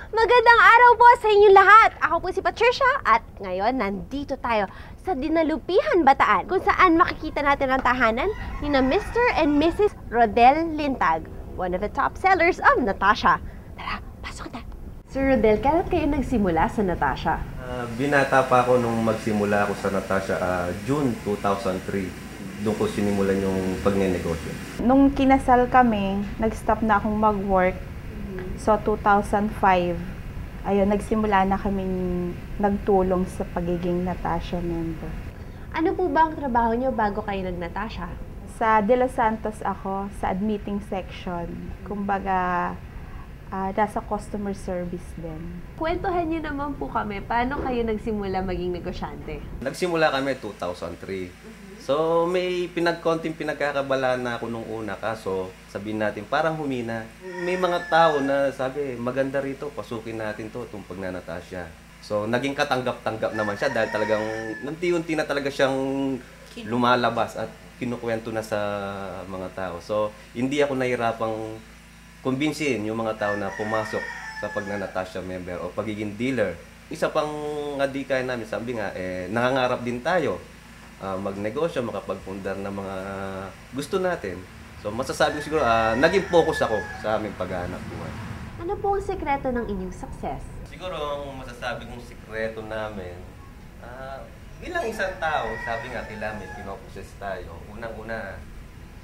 Magandang araw po sa inyong lahat. Ako po si Patricia at ngayon nandito tayo sa Dinalupihan, Bataan kung saan makikita natin ang tahanan ni na Mr. and Mrs. Rodel Lintag, one of the top sellers of Natasha. Tara, pasok na. Sir Rodel, kailan kayo nagsimula sa Natasha? Binata pa ako nung magsimula ako sa Natasha, June 2003. Doon ko sinimulan yung pagnenegosyo. Nung kinasal kami, nag-stop na akong mag-work. So, 2005, ayun, nagsimula na kaming nagtulong sa pagiging Natasha member. Ano po ba ang trabaho niyo bago kayo nag-Natasha? Sa De Los Santos ako, sa admitting section. Kumbaga, nasa customer service din. Kwentuhan niyo naman po kami, paano kayo nagsimula maging negosyante? Nagsimula kami 2003. So, may konting pinagkakabalaan na ako nung una, kaso sabihin natin parang humina. May mga tao na sabi, maganda rito, pasukin natin to, itong pagnanatasya. So, naging katanggap-tanggap naman siya dahil talagang unti-unti na talaga siyang lumalabas at kinukwento na sa mga tao. So, hindi ako nahirapang kumbinsin yung mga tao na pumasok sa pagnanatasya member o pagiging dealer. Isa pang adikain namin, sabi nga, nangangarap din tayo. Magnegosyo, makapagpundar ng mga gusto natin. So masasabi ko siguro, naging focus ako sa aming paghahanap buhay. Ano po ang sekreto ng inyong success? Siguro ang masasabi kong sekreto namin, bilang isang tao, sabi nga kailangan may pinoproses tayo. Unang-una,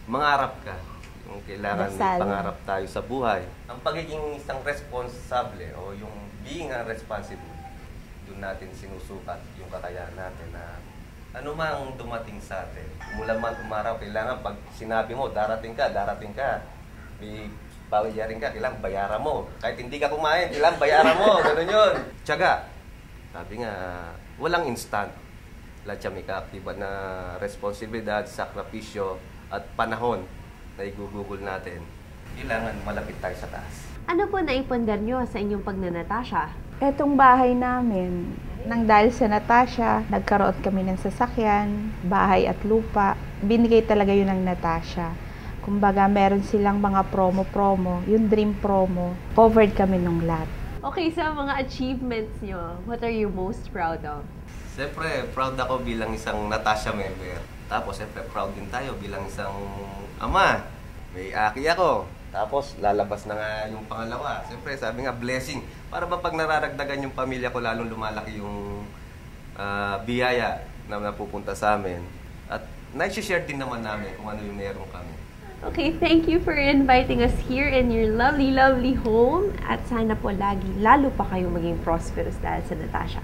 mangarap ka. Yung kailangan may pangarap tayo sa buhay. Ang pagiging isang responsable o yung being responsible, doon natin sinusukat yung kakayahan natin na ano mang dumating sa atin. Mula man umaraw, kailangan pag sinabi mo, darating ka, may bayarin ka, kailangan bayaran mo. Kahit hindi ka kumain, kailangan bayaran mo. Ganun yun. Tiyaga. Sabi nga, walang instant. Lahat siya may kaakibat na responsibilidad, sakripisyo, at panahon na igugugol natin. Kailangan malapit tayo sa taas. Ano po naipundar nyo sa inyong pagnanatasya? Etong bahay namin, nang dahil sa Natasha, nagkaroon kami ng sasakyan, bahay at lupa. Binigay talaga yun ng Natasha. Kumbaga, meron silang mga promo-promo, yung dream promo, covered kami nung lahat. Okay, sa mga achievements nyo, what are you most proud of? Siyempre, proud ako bilang isang Natasha member. Tapos, siyempre, proud din tayo bilang isang ama. May aki ako. Tapos, lalabas na nga yung pangalawa. Siyempre, sabi nga, blessing. Para ba pag nararagdagan yung pamilya ko, lalong lumalaki yung biyaya na napupunta sa amin. At na-share din naman namin kung ano yung meron kami. Okay, thank you for inviting us here in your lovely, lovely home. At sana po lagi, lalo pa kayo maging prosperous dahil sa Natasha.